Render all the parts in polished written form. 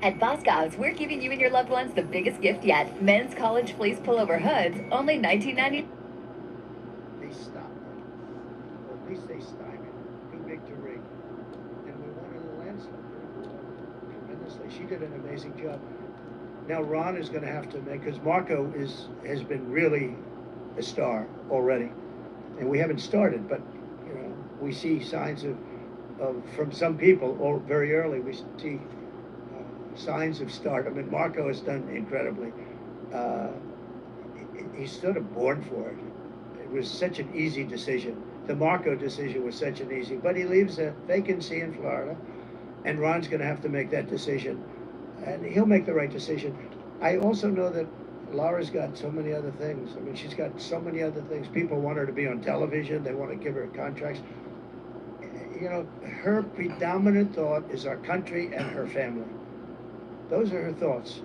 At Boscov's, we're giving you and your loved ones the biggest gift yet. Men's college fleece pullover hoods, only $19.99. They stopped them, or at least they stymied too big to ring. And we wanted to landslide tremendously. She did an amazing job. Now Ron is going to have to make, because Marco has been really a star already, and we haven't started, but we see signs of from some people or very early. We see signs of stardom, and Marco has done incredibly. He's sort of born for it. It was such an easy decision. The Marco decision was such an easy, but he leaves a vacancy in Florida, and Ron's going to have to make that decision, and he'll make the right decision. I also know that Laura's got so many other things. I mean, she's got so many other things. People want her to be on television. They want to give her contracts. Her predominant thought is our country and her family. Those are her thoughts.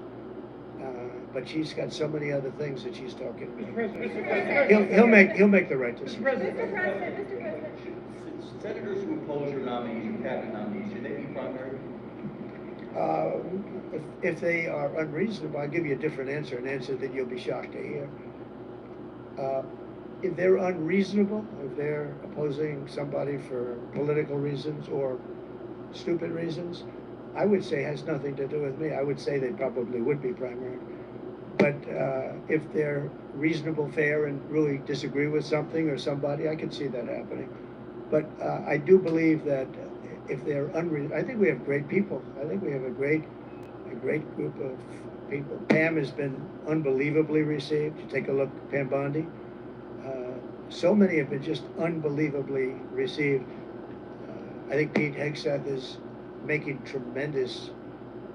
But she's got so many other things that she's talking about. He'll make the right decision. Mr. President. Senators who oppose your nominees, your cabinet nominees, should they be primary? If they are unreasonable, I'll give you a different answer, an answer that you'll be shocked to hear. If they're unreasonable, if they're opposing somebody for political reasons or stupid reasons, I would say it has nothing to do with me. I would say they probably would be primary. But if they're reasonable, fair, and really disagree with something or somebody, I can see that happening. But I do believe that if they're unreasonable, I think we have great people. I think we have a great group of people. Pam has been unbelievably received. You take a look, Pam Bondi. So many have been just unbelievably received. I think Pete Hegseth is making tremendous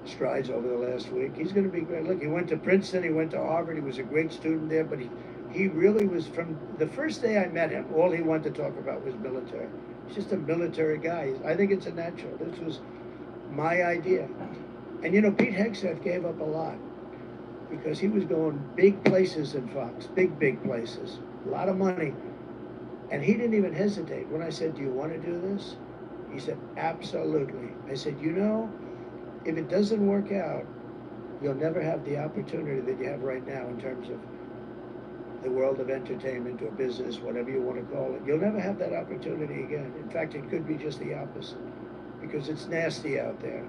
strides over the last week. He's going to be great. Look, he went to Princeton, he went to Harvard, he was a great student there, but he really was, from the first day I met him, all he wanted to talk about was military. He's just a military guy. I think it's a natural. This was my idea. And Pete Hegseth gave up a lot because he was going big places in Fox, big places, a lot of money. And he didn't even hesitate. When I said, do you want to do this? He said, absolutely. I said, if it doesn't work out, you'll never have the opportunity that you have right now in terms of the world of entertainment or business, whatever you want to call it. You'll never have that opportunity again. In fact, it could be just the opposite because it's nasty out there.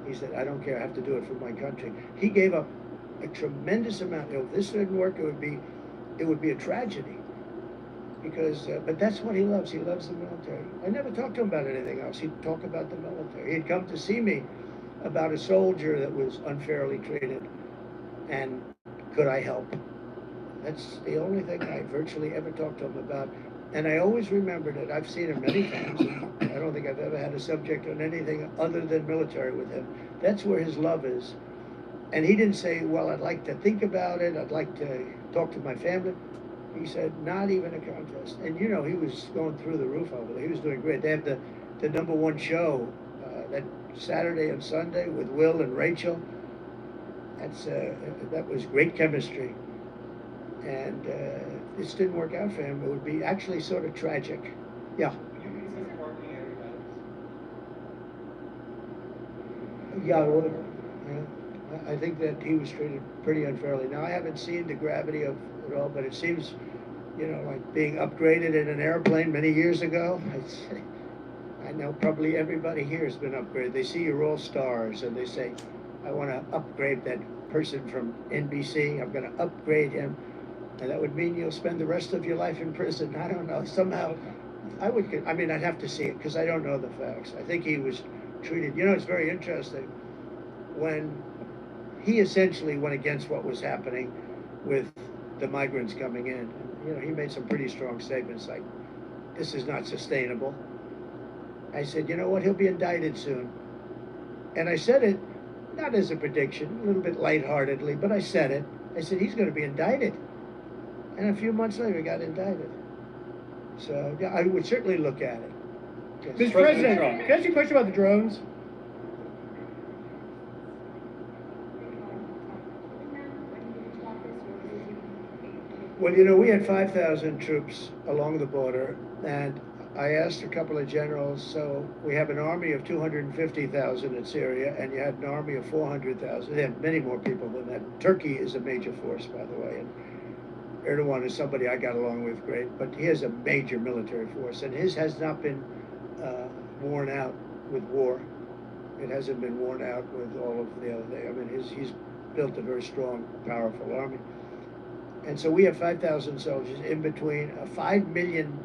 He said, I don't care, I have to do it for my country. He gave up a tremendous amount. If this didn't work, it would be a tragedy. Because, but that's what he loves. He loves the military. I never talked to him about anything else. He'd talk about the military. He'd come to see me about a soldier that was unfairly treated, and could I help? That's the only thing I virtually ever talked to him about. And I always remembered it. I've seen him many times. I don't think I've ever had a subject on anything other than military with him. That's where his love is. And he didn't say, well, I'd like to think about it. I'd like to talk to my family. He said, not even a contest. And he was going through the roof over there. He was doing great. They have the #1 show that Saturday and Sunday with Will and Rachel. That was great chemistry. And this didn't work out for him. It would be actually sort of tragic. Yeah. Would you consider working every Yeah, I would. Yeah. I think that he was treated pretty unfairly. Now, I haven't seen the gravity of it all, but it seems, like being upgraded in an airplane many years ago. I know probably everybody here has been upgraded. They see you're all stars, and they say, I want to upgrade that person from NBC. I'm going to upgrade him. And that would mean you'll spend the rest of your life in prison. I don't know. Somehow, I'd have to see it because I don't know the facts. I think he was treated, it's very interesting. When he essentially went against what was happening with the migrants coming in, he made some pretty strong statements like, this is not sustainable. I said, you know what, he'll be indicted soon. And I said it, not as a prediction, a little bit lightheartedly, but I said it. I said, he's going to be indicted. And a few months later, he got indicted. So, yeah, I would certainly look at it. Mr. President, can I ask you a question about the drones? Well, we had 5,000 troops along the border, and I asked a couple of generals, so we have an army of 250,000 in Syria, and you had an army of 400,000. They have many more people than that. Turkey is a major force, by the way, and Erdogan is somebody I got along with great, but he has a major military force, and his has not been worn out with war. It hasn't been worn out with all of the other things. I mean, he's built a very strong, powerful army. And so we have 5,000 soldiers in between a 5 million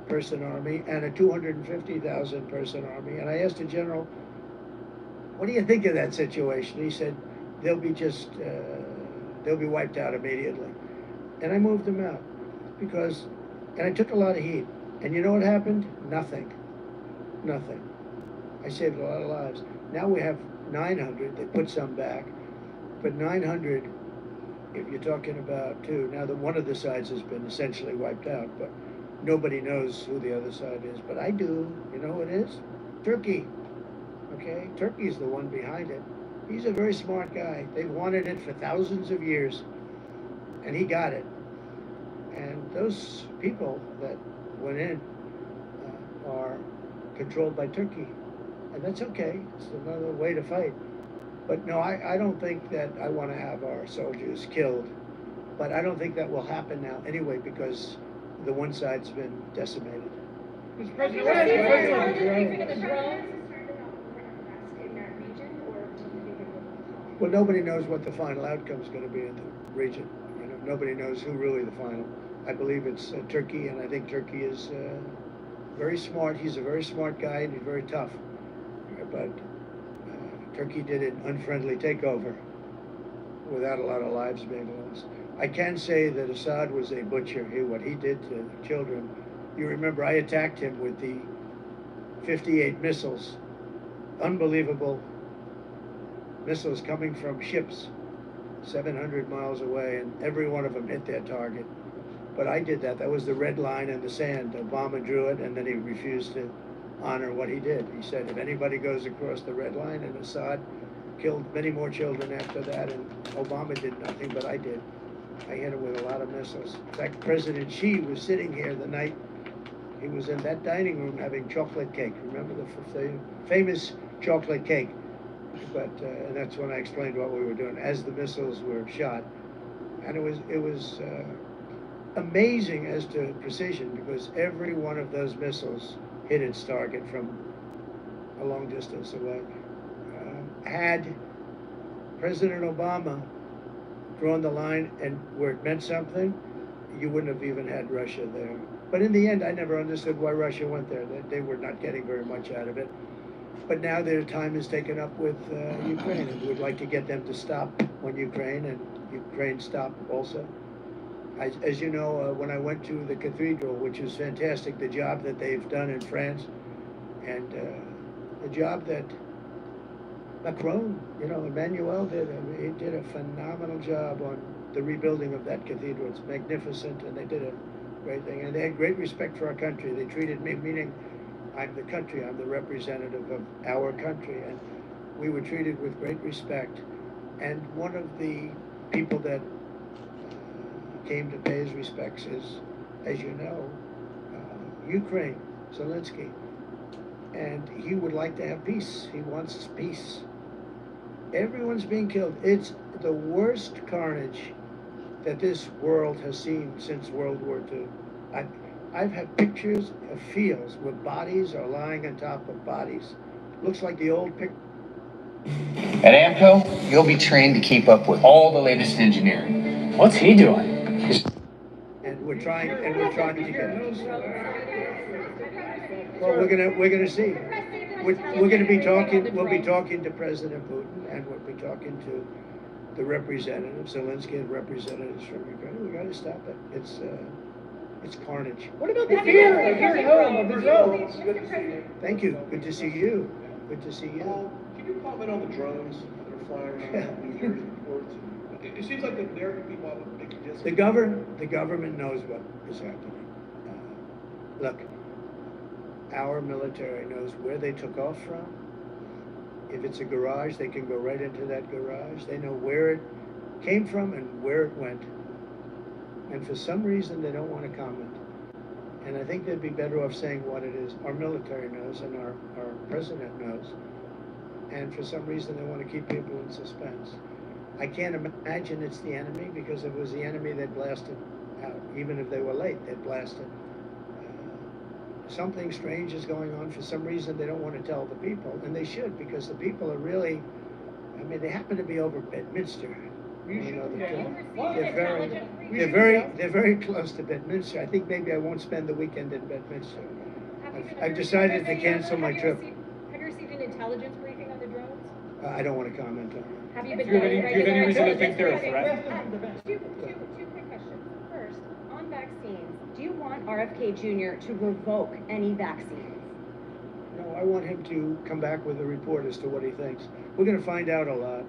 person army and a 250,000 person army. And I asked the general, what do you think of that situation? He said, they'll be wiped out immediately. And I moved them out and I took a lot of heat. And you know what happened? Nothing. I saved a lot of lives. Now we have 900. They put some back, but 900. If you're talking about two, now that one of the sides has been essentially wiped out, but nobody knows who the other side is. But I do. You know who it is? Turkey. Okay, Turkey's the one behind it. He's a very smart guy. They've wanted it for thousands of years, and he got it. And those people that went in are controlled by Turkey, and that's okay. It's another way to fight. But no, I don't think that I want to have our soldiers killed, but I don't think that will happen now anyway because the one side's been decimated. Mr. President, what is your question on the drones? Well, nobody knows what the final outcome is going to be in the region. You know, nobody knows who really the final. I believe it's Turkey, and I think Turkey is very smart. He's a very smart guy, and he's very tough. But Turkey did an unfriendly takeover without a lot of lives being lost. I can say that Assad was a butcher. What he did to children. You remember I attacked him with the 58 missiles. Unbelievable missiles coming from ships 700 miles away, and every one of them hit their target. But I did that. That was the red line in the sand. Obama drew it, and then he refused to honor what he did. He said, if anybody goes across the red line, and Assad killed many more children after that, and Obama did nothing, but I did. I hit him with a lot of missiles. In fact, President Xi was sitting here the night he was in that dining room having chocolate cake. Remember the famous chocolate cake? But and that's when I explained what we were doing as the missiles were shot. And it was amazing as to precision because every one of those missiles hit its target from a long distance away. Had President Obama drawn the line and where it meant something, you wouldn't have even had Russia there. But in the end, I never understood why Russia went there. They were not getting very much out of it. But now their time is taken up with Ukraine, and we'd like to get them to stop when Ukraine and Ukraine stop also. As you know, when I went to the cathedral, which is fantastic, the job that they've done in France, and the job that Macron, Emmanuel did. I mean, he did a phenomenal job on the rebuilding of that cathedral. It's magnificent, and they did a great thing. And they had great respect for our country. They treated me, meaning I'm the country, I'm the representative of our country, and we were treated with great respect. And one of the people that came to pay his respects is, as you know, Ukraine, Zelensky. And he would like to have peace. He wants peace. Everyone's being killed. It's the worst carnage that this world has seen since World War II. I've had pictures of fields where bodies are lying on top of bodies. Looks like the old picture. At AMCO, you'll be trained to keep up with all the latest engineering. What's he doing? And we're trying to get it. Well, we're gonna see. We're gonna be talking. We'll be talking to President Putin, and we'll be talking to the representatives, Zelensky and representatives from Ukraine. We got to stop it. It's carnage. What about the fear here at home of the drones? Thank you. Good to see you. Good to see you. Can you comment on the drones that are flying around New Jersey ports? It seems like the American people have a big disconnect. The government knows what is happening. Look, our military knows where they took off from. If it's a garage, they can go right into that garage. They know where it came from and where it went. And for some reason, they don't want to comment. And I think they'd be better off saying what it is our military knows and our president knows. And for some reason, they want to keep people in suspense. I can't imagine it's the enemy, because if it was the enemy, they'd blast it out. Even if they were late, they'd blast it. Something strange is going on. For some reason, they don't want to tell the people, and they should, because the people are really, I mean, they happen to be over Bedminster. You know, they're very close to Bedminster. I think maybe I won't spend the weekend in Bedminster. I've decided to cancel my trip. Have you received an intelligence briefing on the drones? I don't want to comment on that. Have you been? Do you have any reason to think they're a threat? Two quick questions. First, on vaccines, do you want RFK Jr. to revoke any vaccines? No, I want him to come back with a report as to what he thinks. We're going to find out a lot.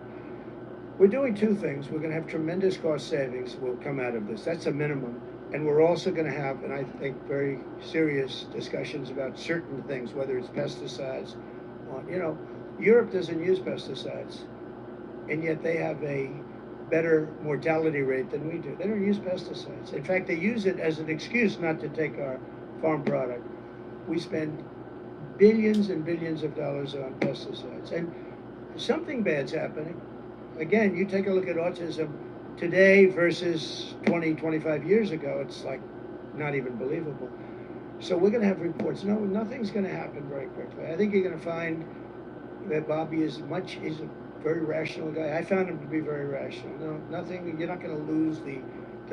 We're doing two things. We're going to have tremendous cost savings will come out of this. That's a minimum. And we're also going to have, and I think, very serious discussions about certain things, whether it's pesticides. You know, Europe doesn't use pesticides, and yet they have a better mortality rate than we do. They don't use pesticides. In fact, they use it as an excuse not to take our farm product. We spend billions and billions of dollars on pesticides, and something bad's happening. Again, you take a look at autism today versus 20, 25 years ago, it's like not even believable. So we're going to have reports. No, nothing's going to happen very quickly. I think you're going to find that Bobby is a very rational guy. I found him to be very rational. No, nothing, you're not going to lose the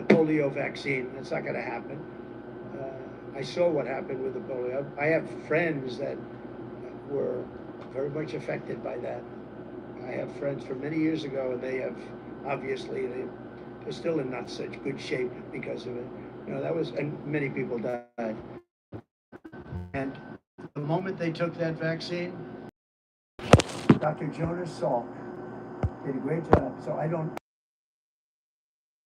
polio vaccine. That's not going to happen. I saw what happened with the polio. I have friends that were very much affected by that. I have friends from many years ago, and they have, obviously, they're still in not such good shape because of it. You know, that was, and many people died. And the moment they took that vaccine, Dr. Jonas Salk did a great job. So I don't